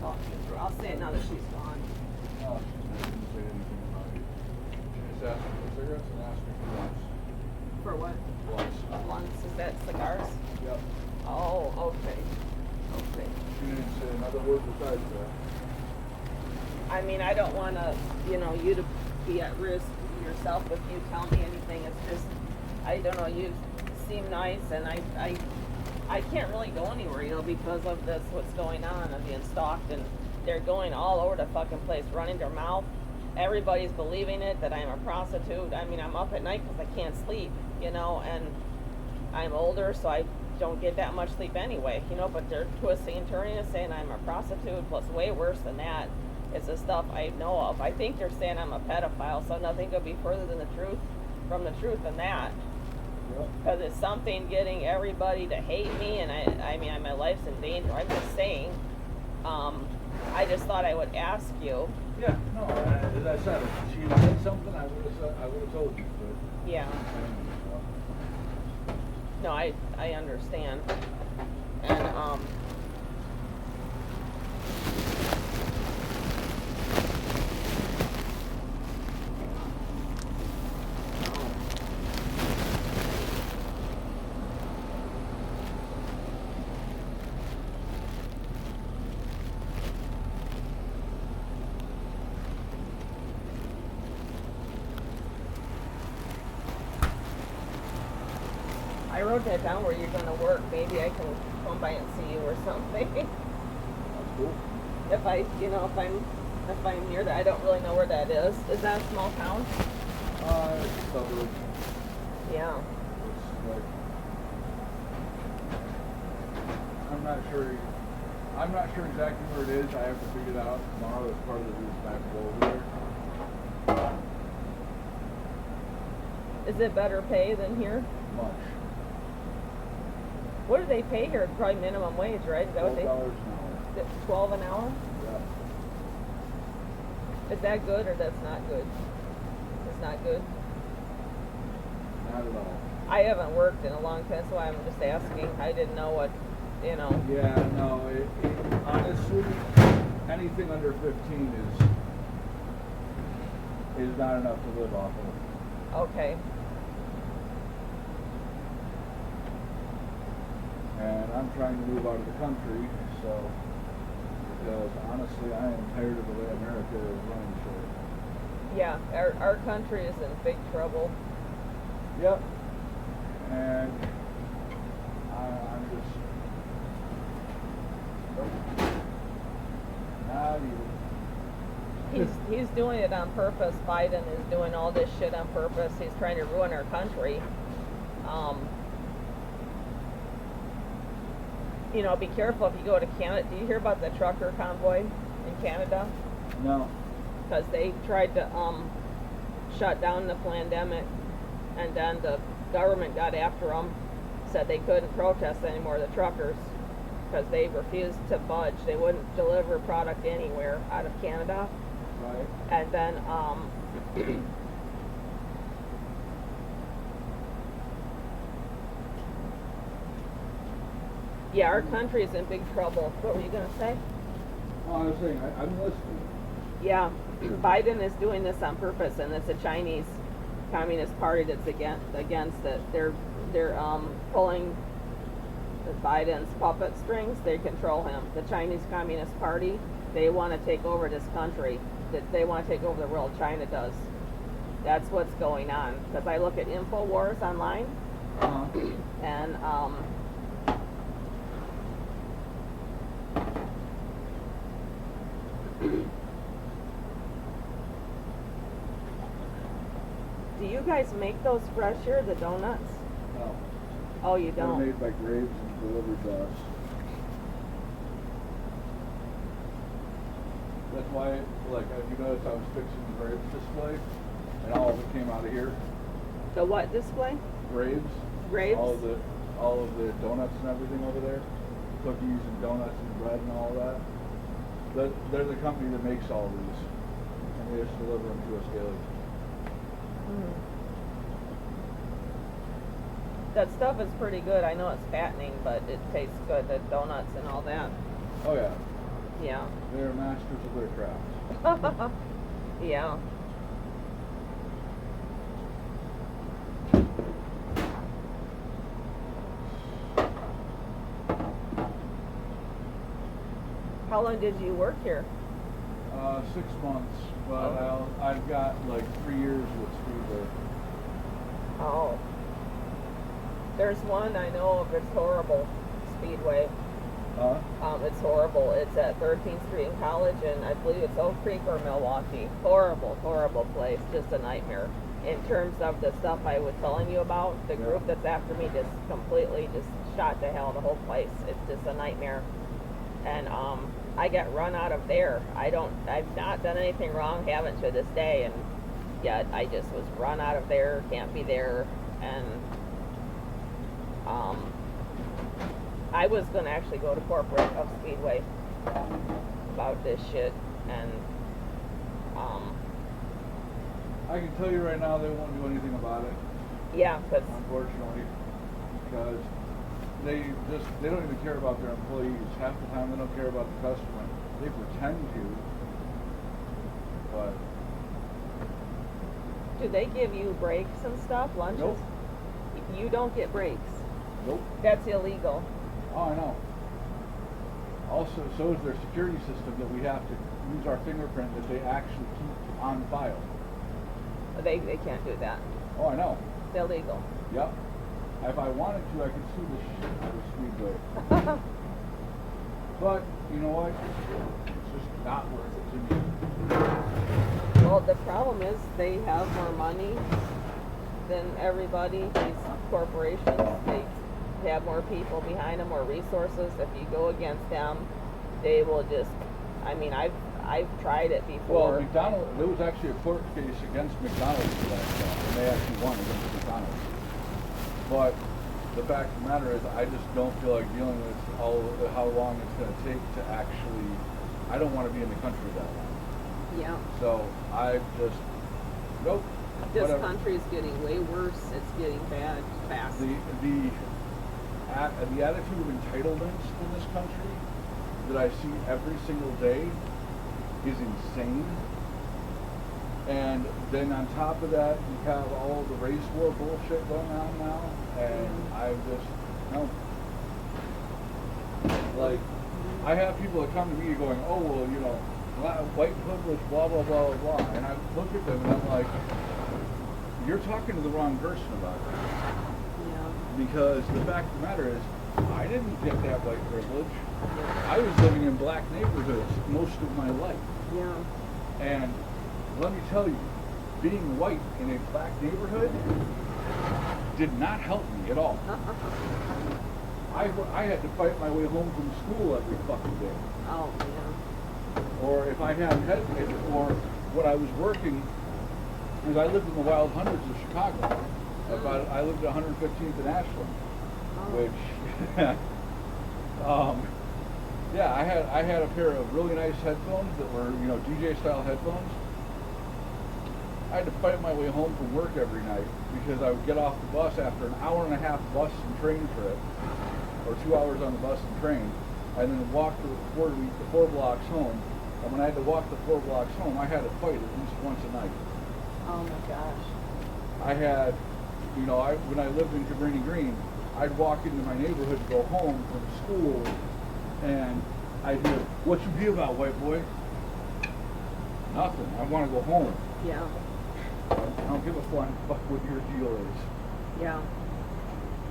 talk you through. I'll say it now that she's gone. No, she didn't say anything about it. She just asked me for cigarettes and asked me for blunts. For what? Blunts. Blunts? Is that cigars? Yep. Oh, okay. Okay. She didn't say another word besides that. I mean, I don't want to, you know, you to be at risk yourself if you tell me anything. It's just, I don't know, you seem nice, and I can't really go anywhere, you know, because of this, what's going on. I'm being stalked, and they're going all over the fucking place, running their mouth. Everybody's believing it, that I'm a prostitute. I mean, I'm up at night because I can't sleep, you know, and I'm older, so I don't get that much sleep anyway, you know, but they're twisting and turning and saying I'm a prostitute, plus way worse than that. It's the stuff I know of. I think they're saying I'm a pedophile, so nothing could be further than the truth, from the truth than that. Because it's something getting everybody to hate me, and I mean, my life's in danger. I'm just saying. I just thought I would ask you. Yeah, no, as I said, if she said something, I would have told you, but. Yeah. No, I understand. And I wrote that down where you're going to work. Maybe I can come by and see you or something. That's cool. If I'm near that, I don't really know where that is. Is that a small town? It's a suburb. Yeah. It's like, I'm not sure exactly where it is. I have to figure it out tomorrow as part of the route back over there. Is it better pay than here? Much. What do they pay here? Probably minimum wage, right? Is that what $12 an hour. 12 an hour? Yeah. Is that good or that's not good? It's not good? Not at all. I haven't worked in a long time, so I'm just asking. I didn't know what, you know. Yeah, no, honestly, anything under 15 is not enough to live off of. Okay. And I'm trying to move out of the country, so, because honestly, I am tired of the way America is running shit. Yeah, our country is in big trouble. Yep. And I'm just not even. He's doing it on purpose. Biden is doing all this shit on purpose. He's trying to ruin our country. You know, be careful if you go to Canada. Do you hear about the trucker convoy in Canada? No. Because they tried to shut down the pandemic, and then the government got after them, said they couldn't protest anymore, the truckers, because they refused to budge. They wouldn't deliver product anywhere out of Canada. Right. And then yeah, our country is in big trouble. What were you going to say? Well, I was saying, I'm listening. Yeah, Biden is doing this on purpose, and it's a Chinese Communist Party that's against it. They're pulling Biden's puppet strings. They control him. The Chinese Communist Party, they want to take over this country. They want to take over the world. China does. That's what's going on. Because I look at InfoWars online, and do you guys make those fresh here, the donuts? No. Oh, you They're don't? made by Graves and delivered to us. That's why, like, if you notice, I was fixing the Graves display, and all of it came out of here. The what display? Graves. Graves? All of the donuts and everything over there, cookies and donuts and bread and all that. They're the company that makes all these, and they just deliver them to us daily. That stuff is pretty good. I know it's fattening, but it tastes good, the donuts and all that. Oh yeah. Yeah. They're masters of their craft. Yeah. How long did you work here? 6 months, but I've got like 3 years with Speedway. Oh. There's one I know of, it's horrible, Speedway. Huh? It's horrible. It's at 13th Street in College, and I believe it's Oak Creek or Milwaukee. Horrible, horrible place. Just a nightmare. In terms of the stuff I was telling you about, the group that's after me just completely just shot to hell the whole place. It's just a nightmare. And I got run out of there. I've not done anything wrong, haven't to this day, and yet I just was run out of there, can't be there, and I was gonna actually go to corporate of Speedway about this shit, and I can tell you right now they won't do anything about it, yeah, 'cause unfortunately, because they don't even care about their employees. Half the time they don't care about the customer. They pretend to, but do they give you breaks and stuff, lunches? Nope. You don't get breaks. nope. That's illegal. Oh, I know. Also, so is their security system that we have to use our fingerprint that they actually keep on file. They can't do that. Oh, I know. It's illegal. Yep. If I wanted to, I could sue the shit out of Speedway. But, you know what? It's just not worth it to me. Well, the problem is they have more money than everybody. These corporations, they have more people behind them, more resources. If you go against them, they will just. I mean, I've tried it before. Well, McDonald's, there was actually a court case against McDonald's for that stuff, and they actually won against McDonald's. But the fact of the matter is, I just don't feel like dealing with how long it's going to take to actually. I don't want to be in the country that long. Yeah. So I just nope. This whatever. country is getting way worse. It's getting bad fast. The attitude of entitlements in this country that I see every single day is insane. And then on top of that, you have all the race war bullshit going on now, and I just no. Like, I have people that come to me going, oh well, you know, white privilege, blah blah blah blah blah, and I look at them and I'm like, you're talking to the wrong person about it. Yeah. Because the fact of the matter is, I didn't get that white privilege. I was living in black neighborhoods most of my life. Yeah. And let me tell you, being white in a black neighborhood did not help me at all. I had to fight my way home from school every fucking day. Oh, yeah. Or if I had or when I was working, because I lived in the wild hundreds of Chicago. I lived at 115th and Ashland, which, yeah, I had a pair of really nice headphones that were, you know, DJ style headphones. I had to fight my way home from work every night because I would get off the bus after an hour and a half bus and train trip, or 2 hours on the bus and train, and then walk the 4 blocks home. And when I had to walk the 4 blocks home, I had to fight at least once a night. Oh my gosh. I had, you know, when I lived in Cabrini Green, I'd walk into my neighborhood to go home from school, and I'd hear, "What you be about, white boy?" Nothing. I want to go home. Yeah. I don't give a flying fuck what your deal is. Yeah.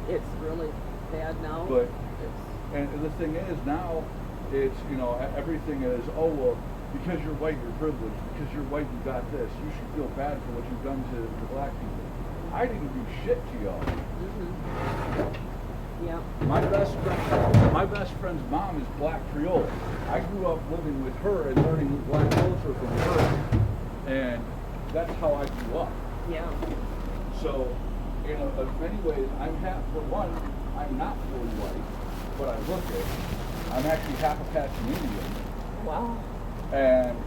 It's really bad now. But, It's, and the thing is now, it's, you know, everything is, oh well, because you're white, you're privileged. Because you're white, you got this. You should feel bad for what you've done to the black people. I didn't do shit to y'all. yeah. My best friend's mom is Black Creole. I grew up living with her and learning black culture from her, and that's how I grew up. Yeah. So, you know, in many ways, for one, I'm not fully white, but I look it. I'm actually half Apache Indian. Wow. And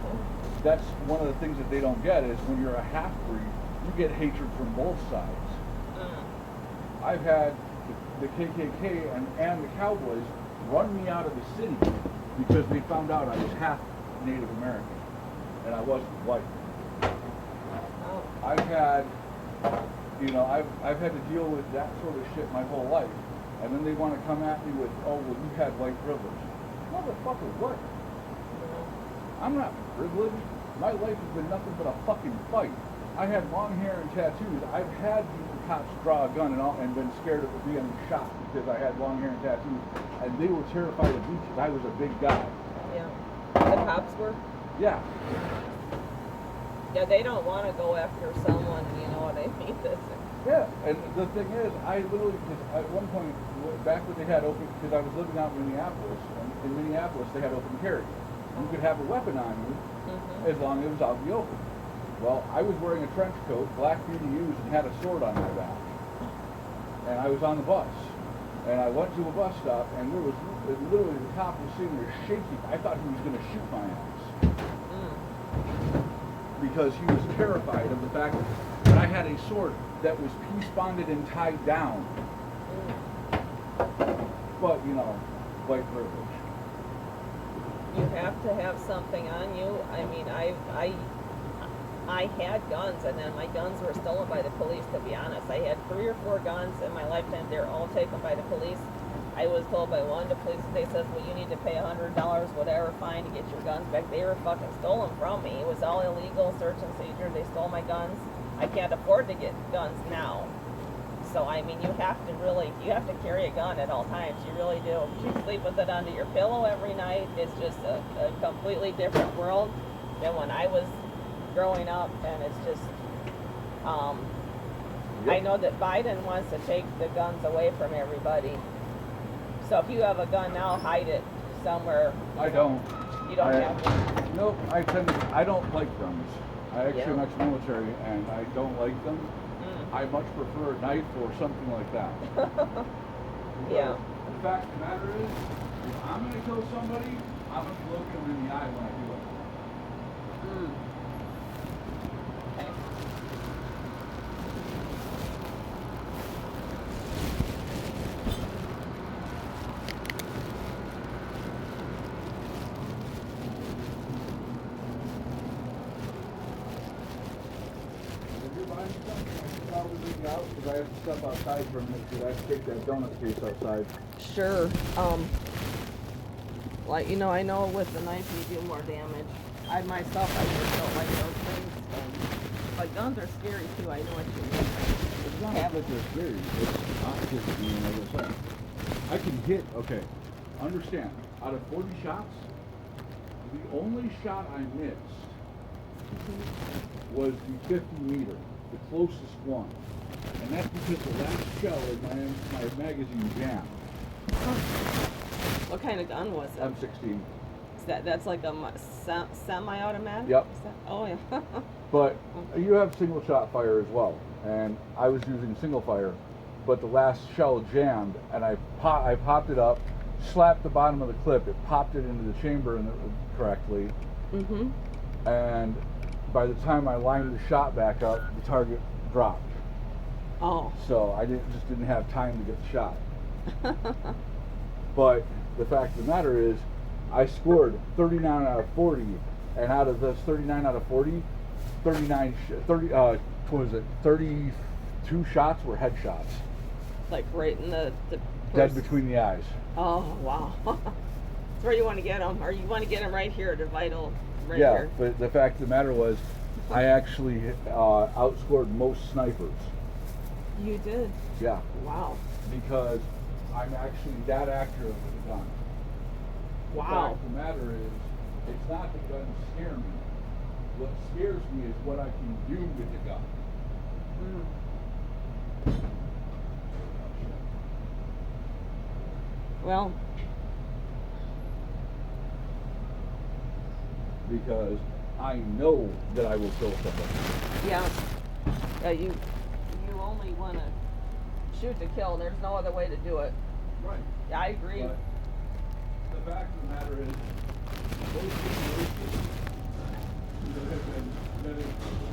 that's one of the things that they don't get is when you're a half-breed, you get hatred from both sides. I've had the KKK and the Cowboys run me out of the city because they found out I was half Native American and I wasn't white. Oh. I've had, I've had to deal with that sort of shit my whole life. And then they want to come at me with, oh, well, you had white privilege. Motherfucker, what? I'm not privileged. My life has been nothing but a fucking fight. I had long hair and tattoos. I've had the cops draw a gun and been scared of being shot because I had long hair and tattoos. And they were terrified of me because I was a big guy. Yeah. The cops were? Yeah. Yeah, they don't want to go after someone, you know what I mean? Yeah, and the thing is, I literally, because at one point, back when they had open, because I was living out in Minneapolis, and in Minneapolis they had open carry. You could have a weapon on you as long as it was out in the open. Well, I was wearing a trench coat, black BDUs, and had a sword on my back. And I was on the bus. And I went to a bus stop, and there was literally the cop was sitting there shaking. I thought he was going to shoot my ass. Because he was terrified of the fact that I had a sword that was piece bonded and tied down. But, white privilege. You have to have something on you. I mean, I had guns, and then my guns were stolen by the police, to be honest. I had 3 or 4 guns in my lifetime. They're all taken by the police. I was told by one of the police, they says, well, you need to pay $100, whatever, fine, to get your guns back. They were fucking stolen from me. It was all illegal, search and seizure. They stole my guns. I can't afford to get guns now. So, I mean, you have to carry a gun at all times. You really do. You sleep with it under your pillow every night. It's just a completely different world than when I was growing up, and it's just, I know that Biden wants to take the guns away from everybody. So if you have a gun now, hide it somewhere. I don't. You don't have one? Nope, I don't like guns. I actually am ex-military, and I don't like them. I much prefer a knife or something like that. Yeah. The fact of the matter is, if I'm going to kill somebody, I'm going to look them in the eye when I do it. Okay. Because I have to step outside for a minute because I have to take that donut case outside. Sure. I know with the knife you do more damage. I myself, I just don't like those things. But guns are scary too. I know what you mean. It's not that they're scary. It's not just, like I said. I can hit, okay, understand, out of 40 shots, the only shot I missed was the 50 meter, the closest one. And that's because the last shell in my magazine jammed. What kind of gun was it? M16. That's like a semi-automatic? Yep. Oh, yeah. But you have single shot fire as well. And I was using single fire, but the last shell jammed, and I popped it up, slapped the bottom of the clip, it popped it into the chamber correctly. And by the time I lined the shot back up, the target dropped. Oh. So I just didn't have time to get the shot. But the fact of the matter is, I scored 39 out of 40, and out of those 39 out of 40, 32 shots were headshots. Like right in the Dead between the eyes. Oh, wow. That's where you want to get them, or you want to get them right here, the vital, right yeah, here. But the fact of the matter was, I actually outscored most snipers. You did? Yeah. Wow. Because I'm actually that accurate with the gun. Wow. The fact of the matter is, it's not the gun scare me. What scares me is what I can do with the gun. Well. Because I know that I will kill somebody. Yeah. You only want to shoot to kill. There's no other way to do it. Right. Yeah, I agree. But the fact of the matter is, those situations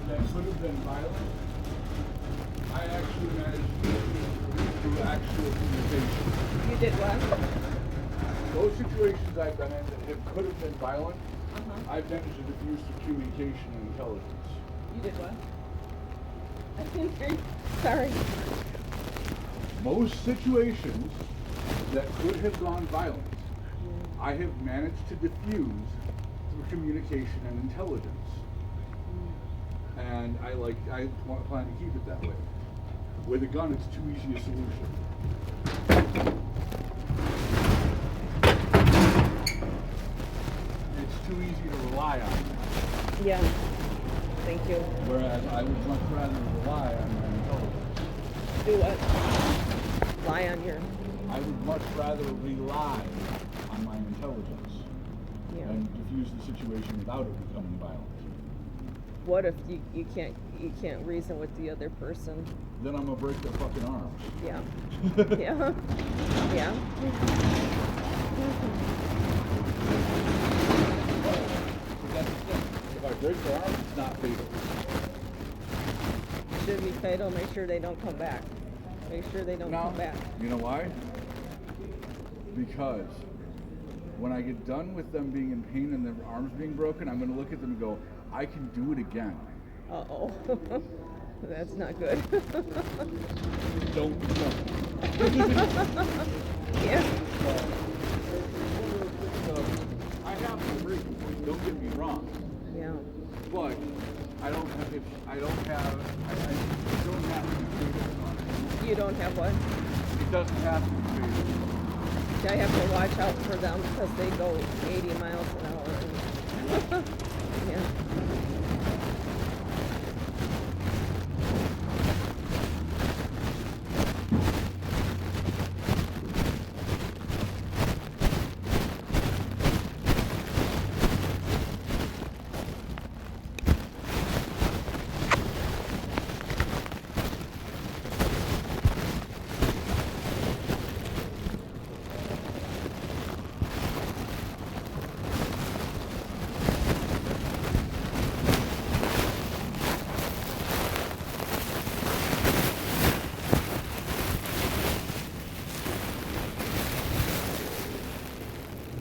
that could have been violent, I actually managed to get through actual communication. You did what? those situations I've been in that could have been violent, Uh-huh. I've managed to diffuse through communication and intelligence. You did what? I didn't hear you. Sorry. Most situations that could have gone violent, I have managed to diffuse through communication and intelligence. And I plan to keep it that way. With a gun, it's too easy a solution. It's too easy to rely on that. Yeah. Thank you. Whereas I would much rather rely on my intelligence. Do what? Lie on your. I would much rather rely on my intelligence Yeah. and diffuse the situation without it becoming violent. What if you can't reason with the other person? Then I'm gonna break their fucking arms. Yeah. Yeah. Yeah. But that's the thing. If I break their arms, it's not fatal. Should be fatal. Make sure they don't come back. Make sure they don't come back. You know why? Because when I get done with them being in pain and their arms being broken, I'm going to look at them and go, I can do it again. Uh-oh. That's not good. Don't jump. Yeah. I have to break, don't get me wrong. Yeah. But I don't have to be fatal on it. You don't have what? It doesn't have to be fatal. I have to watch out for them because they go 80 miles an hour.